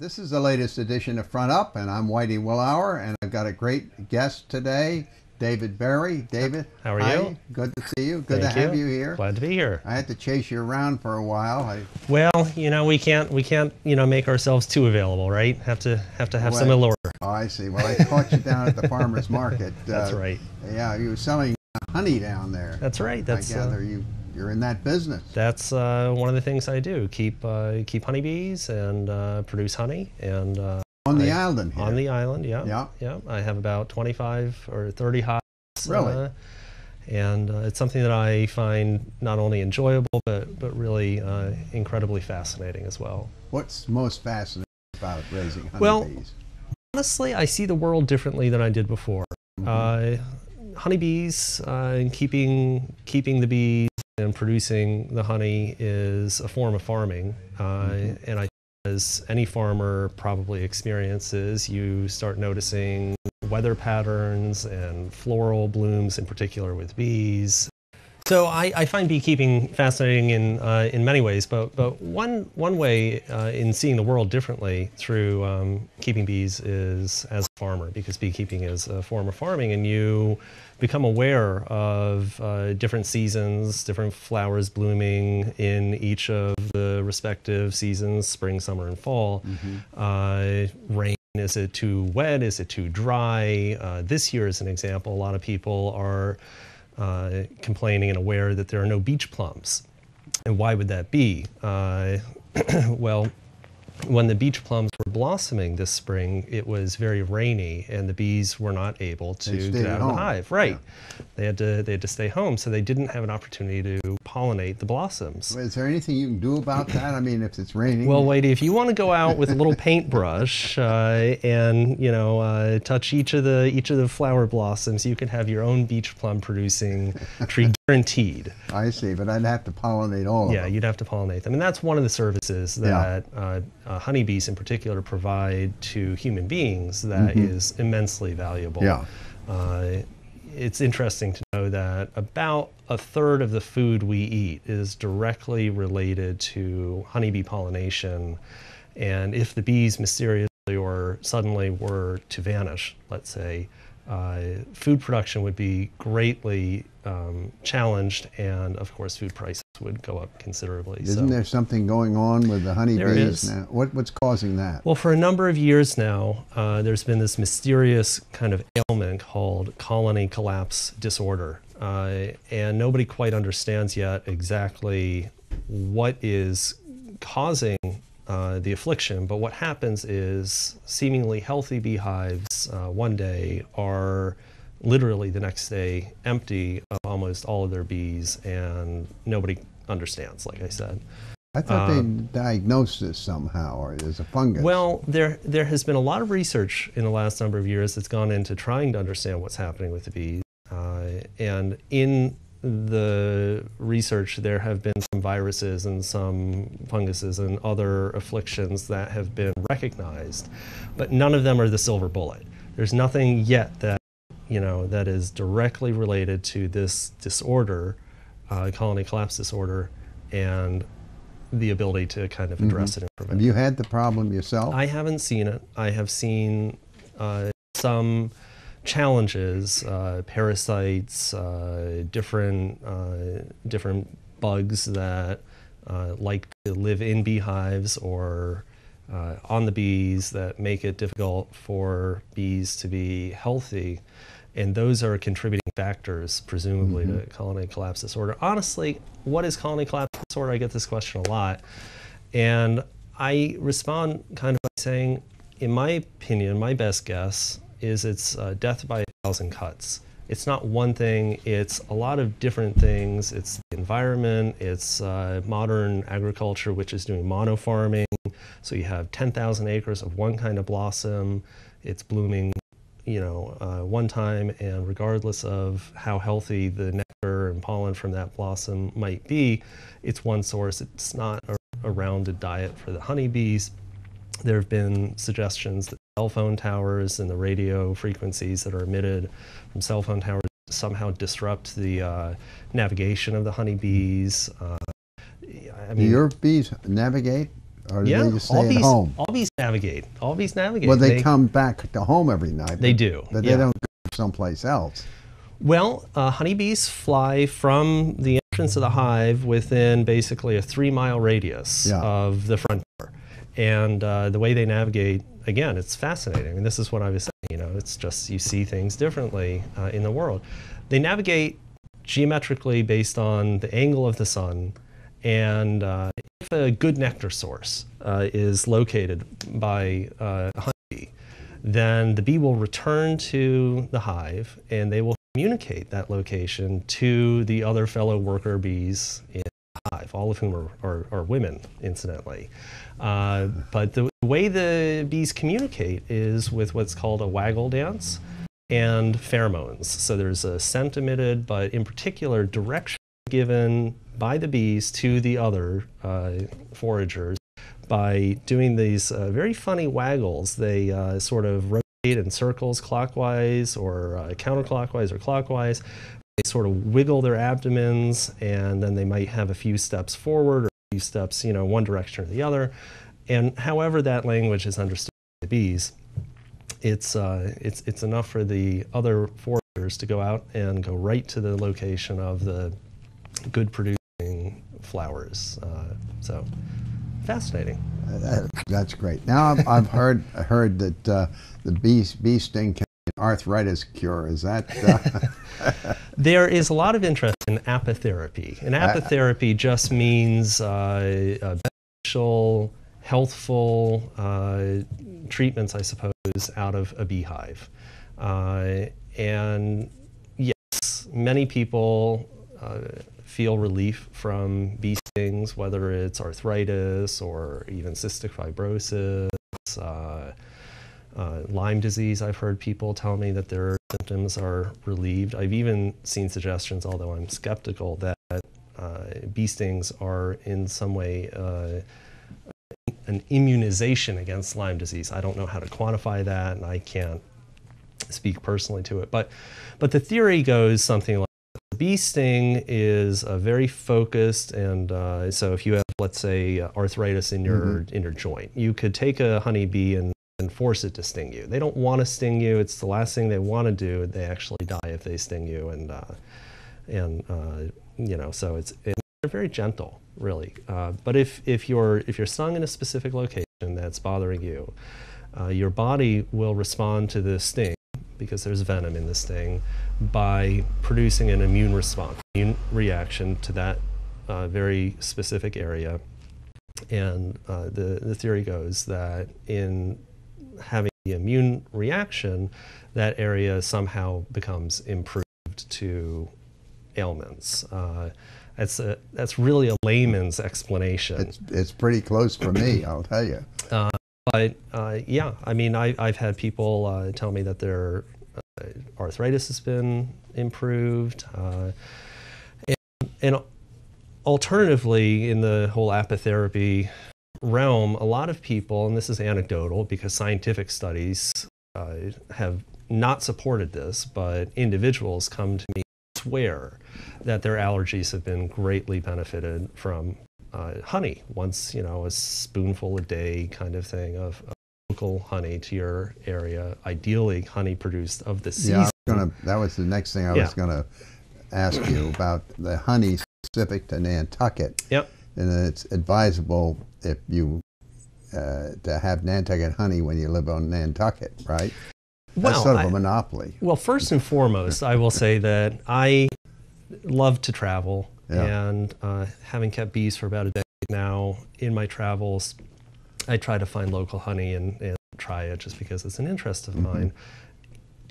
This is the latest edition of Front Up, and I'm Whitey Willauer, and I've got a great guest today, David Barry. David, how are you? Good to see you. Good to have you here. Glad to be here. I had to chase you around for a while. Well, you know, we can't, make ourselves too available, right? Have to have some allure. Oh, I see. Well, I caught you down at the farmer's market. That's right. Yeah, you were selling honey down there. That's right. I gather you're in that business. That's one of the things I do. Keep honeybees and produce honey and. On the island here. On the island, yeah. I have about 25 or 30 hives. Really? And it's something that I find not only enjoyable, but really incredibly fascinating as well. What's most fascinating about raising honeybees? Well, honestly, I see the world differently than I did before. Honeybees and keeping the bees and producing the honey is a form of farming, and as any farmer probably experiences, you start noticing weather patterns and floral blooms, in particular with bees. So I find beekeeping fascinating in many ways, but one way in seeing the world differently through keeping bees is as a farmer, because beekeeping is a form of farming, and you become aware of different seasons, different flowers blooming in each of the respective seasons, spring, summer, and fall. Rain, is it too wet? Is it too dry? This year, as an example, a lot of people are complaining and aware that there are no beach plums. And why would that be? Well, when the beach plums were blossoming this spring, it was very rainy, and the bees were not able to get out of the hive. Right. Yeah. They had to stay home, so they didn't have an opportunity to pollinate the blossoms. Is there anything you can do about that? I mean, if it's raining. Well, Whitey, if you want to go out with a little paintbrush and touch each of the flower blossoms, you could have your own beach plum producing tree, guaranteed. I see, but I'd have to pollinate all of them. Yeah, you'd have to pollinate them, and that's one of the services that honeybees in particular provide to human beings that is immensely valuable. Yeah. It's interesting to know that about a third of the food we eat is directly related to honeybee pollination, and if the bees mysteriously or suddenly were to vanish, let's say, food production would be greatly challenged, and of course food prices would go up considerably. Isn't there something going on with the honeybees now? What's causing that? Well, for a number of years now, there's been this mysterious kind of ailment called colony collapse disorder, and nobody quite understands yet exactly what is causing the affliction, but what happens is seemingly healthy beehives one day are literally the next day empty of almost all of their bees, and nobody understands, like I said. I thought they diagnosed this somehow, or as a fungus. Well, there has been a lot of research in the last number of years that's gone into trying to understand what's happening with the bees, and in the research there have been some viruses and some funguses and other afflictions that have been recognized, but none of them are the silver bullet. There's nothing yet that that is directly related to this disorder, colony collapse disorder, and the ability to kind of address it and prevent it. Have you had the problem yourself? I haven't seen it. I have seen some challenges, parasites, different bugs that like to live in beehives or on the bees that make it difficult for bees to be healthy, and those are contributing factors, presumably, to colony collapse disorder. Honestly, what is colony collapse disorder? I get this question a lot, and I respond kind of by saying, in my opinion, my best guess is it's death by 1,000 cuts. It's not one thing, it's a lot of different things. It's the environment, it's modern agriculture, which is doing monofarming. So you have 10,000 acres of one kind of blossom. It's blooming, one time, and regardless of how healthy the nectar and pollen from that blossom might be, it's one source. It's not a rounded diet for the honeybees. There have been suggestions that cell phone towers and the radio frequencies that are emitted from cell phone towers somehow disrupt the navigation of the honeybees. Do your bees navigate or do Yeah, they just stay at home? all bees navigate. All bees navigate. Well, they come back to home every night. They do, but yeah. they don't go someplace else. Well, honeybees fly from the entrance of the hive within basically a 3-mile radius of the front door. And the way they navigate, again, it's fascinating. And this is what I was saying, it's just you see things differently in the world. They navigate geometrically based on the angle of the sun, and if a good nectar source is located by a honeybee, then the bee will return to the hive and they will communicate that location to the other fellow worker bees in the hive, all of whom are women, incidentally. But the way the bees communicate is with what's called a waggle dance and pheromones. So there's a scent emitted, but in particular direction given by the bees to the other foragers by doing these very funny waggles. They sort of rotate in circles clockwise or counterclockwise or clockwise. They sort of wiggle their abdomens, and then they might have a few steps forward or a few steps, one direction or the other. And however that language is understood by the bees, it's enough for the other foragers to go out and go right to the location of the good producing flowers. So fascinating. That's great. Now I've heard that the bee sting can be an arthritis cure. Is that? There is a lot of interest in apitherapy, and apitherapy just means beneficial, healthful treatments, I suppose, out of a beehive. And yes, many people feel relief from bee stings, whether it's arthritis or even cystic fibrosis, Lyme disease. I've heard people tell me that their symptoms are relieved. I've even seen suggestions, although I'm skeptical, that bee stings are in some way an immunization against Lyme disease. I don't know how to quantify that, and I can't speak personally to it. But the theory goes something like, the bee sting is a very focused, and so if you have, let's say, arthritis in your joint, you could take a honeybee and force it to sting you. They don't want to sting you. It's the last thing they want to do. They actually die if they sting you, and so they're very gentle, really. But if you're stung in a specific location that's bothering you, your body will respond to the sting, because there's venom in the sting, by producing an immune response, immune reaction to that very specific area. And the theory goes that in having the immune reaction, that area somehow becomes improved to ailments. That's really a layman's explanation. It's pretty close for me, I'll tell you. But yeah, I mean, I've had people tell me that their arthritis has been improved. And alternatively, in the whole apitherapy realm, a lot of people, and this is anecdotal because scientific studies have not supported this, but individuals come to me and swear that their allergies have been greatly benefited from honey. Once, a spoonful a day kind of thing of local honey to your area, ideally honey produced of the season. Yeah, that was the next thing I was going to ask you about, the honey specific to Nantucket. Yep. And it's advisable if you to have Nantucket honey when you live on Nantucket, right? That's sort of a monopoly. Well, first and foremost, I will say that I love to travel, and having kept bees for about a decade now, in my travels, I try to find local honey and try it just because it's an interest of mine.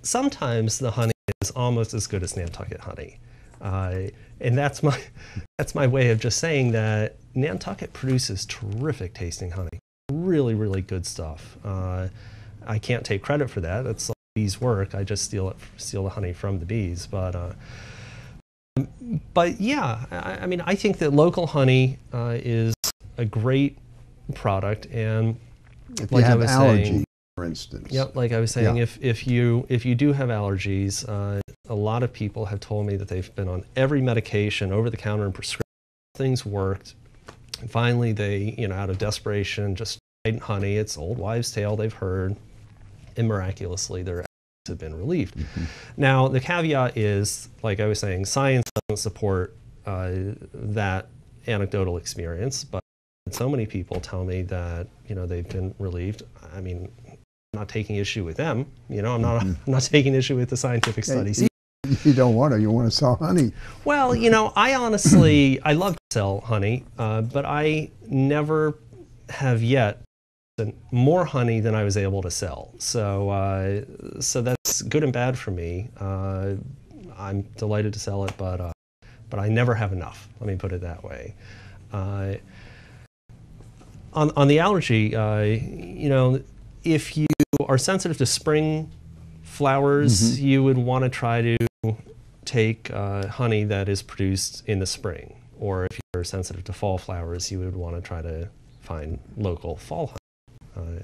Sometimes the honey is almost as good as Nantucket honey. And that's my way of just saying that Nantucket produces terrific tasting honey. Really, really good stuff. I can't take credit for that. It's like bees' work. I just steal the honey from the bees. But yeah, I mean, I think that local honey is a great product, and if you have allergies, for instance. Yep, like I was saying, if you do have allergies, a lot of people have told me that they've been on every medication, over the counter and prescription. Things worked. Finally, they, out of desperation, just tried honey. It's old wives' tale they've heard, and miraculously their allergies have been relieved. Now, the caveat is, like I was saying, science doesn't support that anecdotal experience, but so many people tell me that, they've been relieved. I mean, I'm not taking issue with them. I'm not taking issue with the scientific studies. You don't want to. You want to sell honey. Well, I honestly, I love to sell honey, but I never have yet done more honey than I was able to sell. So, so that's good and bad for me. I'm delighted to sell it, but I never have enough. Let me put it that way. On the allergy, if you are sensitive to spring flowers, you would want to try to take honey that is produced in the spring. Or if you're sensitive to fall flowers, you would want to try to find local fall honey.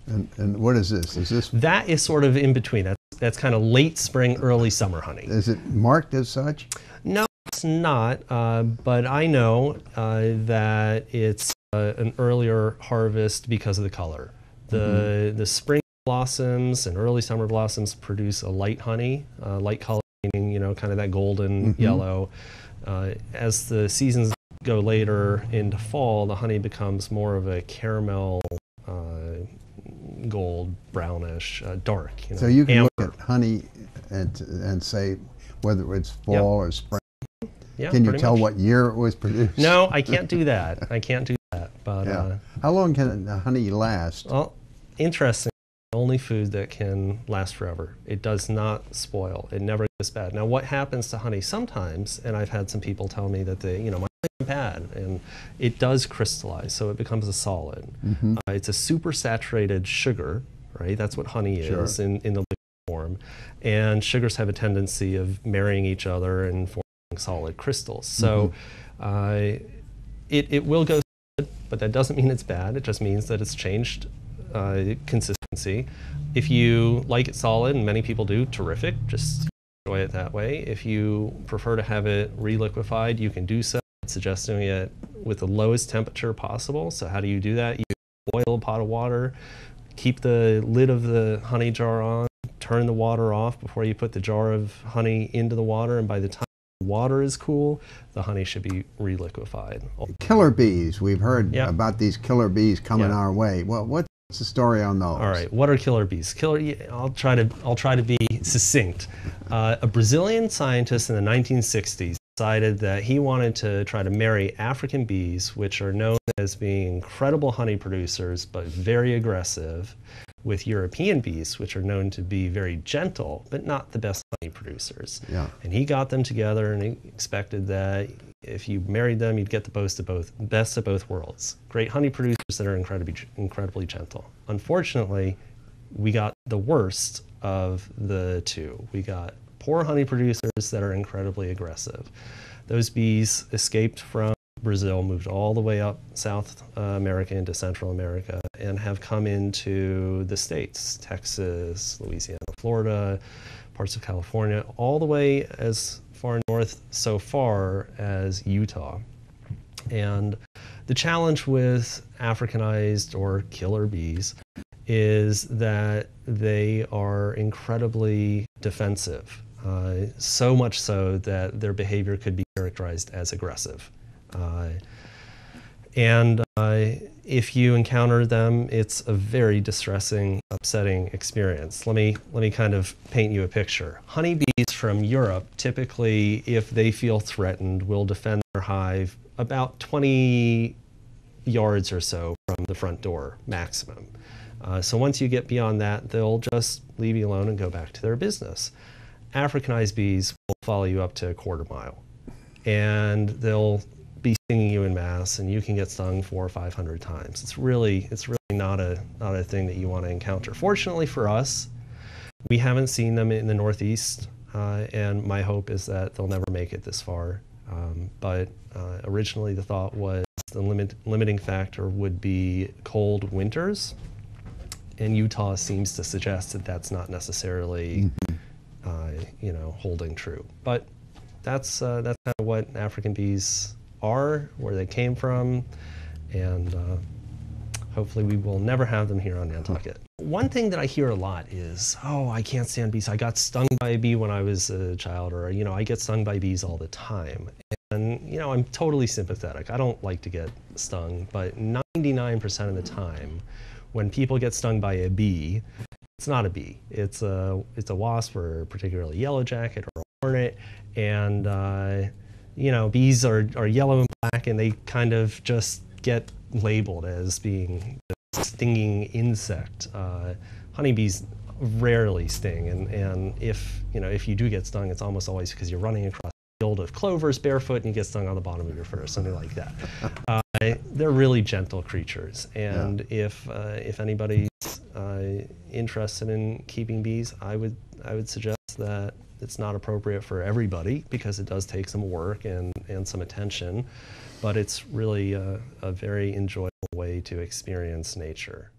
And what is this? That is sort of in between. That's kind of late spring, early summer honey. Is it marked as such? No, it's not. But I know that it's an earlier harvest because of the color. The spring blossoms and early summer blossoms produce a light honey, light color meaning, kind of that golden yellow. As the seasons go later into fall, the honey becomes more of a caramel, gold, brownish, dark. So you can look at honey and say whether it's fall or spring. Yeah, can you tell what year it was produced? No, I can't do that. I can't do that. But how long can honey last? Well, interesting. The only food that can last forever. It does not spoil. It never gets bad. Now, what happens to honey sometimes, and I've had some people tell me that my honey is bad, and it does crystallize, so it becomes a solid. It's a supersaturated sugar, right? That's what honey is in the liquid form. And sugars have a tendency of marrying each other and forming solid crystals. So it will go solid, but that doesn't mean it's bad. It just means that it's changed consistency. If you like it solid, and many people do, terrific, just enjoy it that way. If you prefer to have it re-liquefied, you can do so. I'm suggesting it with the lowest temperature possible. So how do you do that? You boil a pot of water, keep the lid of the honey jar on, turn the water off before you put the jar of honey into the water, and by the time the water is cool, the honey should be re-liquefied. Killer bees. We've heard about these killer bees coming our way. Well, what's the story on those? All right, what are killer bees? I'll try to be succinct. A Brazilian scientist in the 1960s decided that he wanted to try to marry African bees, which are known as being incredible honey producers but very aggressive, with European bees, which are known to be very gentle but not the best honey producers. And he got them together, and he expected that if you married them, you'd get the best of both worlds. Great honey producers that are incredibly gentle. Unfortunately, we got the worst of the two. We got poor honey producers that are incredibly aggressive. Those bees escaped from Brazil, moved all the way up South America into Central America, and have come into the States, Texas, Louisiana, Florida, parts of California, all the way as far north so far as Utah. And the challenge with Africanized or killer bees is that they are incredibly defensive, so much so that their behavior could be characterized as aggressive. If you encounter them, it's a very distressing, upsetting experience. Let me kind of paint you a picture. Honeybees from Europe, typically, if they feel threatened, will defend their hive about 20 yards or so from the front door, maximum. So once you get beyond that, they'll just leave you alone and go back to their business. Africanized bees will follow you up to a quarter mile, and they'll be stinging you in mass, and you can get stung 400 or 500 times. It's really not a thing that you want to encounter. Fortunately for us, we haven't seen them in the Northeast, and my hope is that they'll never make it this far. But originally the thought was the limiting factor would be cold winters, and Utah seems to suggest that that's not necessarily holding true. But that's kind of what African bees are, where they came from, and hopefully we will never have them here on Nantucket. One thing that I hear a lot is, oh, I can't stand bees. I got stung by a bee when I was a child, or, you know, I get stung by bees all the time. And, you know, I'm totally sympathetic. I don't like to get stung, but 99% of the time, when people get stung by a bee, it's not a bee. It's a wasp, or particularly yellow jacket or a hornet. And, you know, bees are yellow and black, and they kind of just get labeled as being a stinging insect. Honeybees rarely sting, and if you do get stung, it's almost always because you're running across a field of clovers barefoot and you get stung on the bottom of your foot or something like that. They're really gentle creatures, and if anybody's interested in keeping bees, I would suggest that it's not appropriate for everybody, because it does take some work and some attention, but it's really a very enjoyable way to experience nature.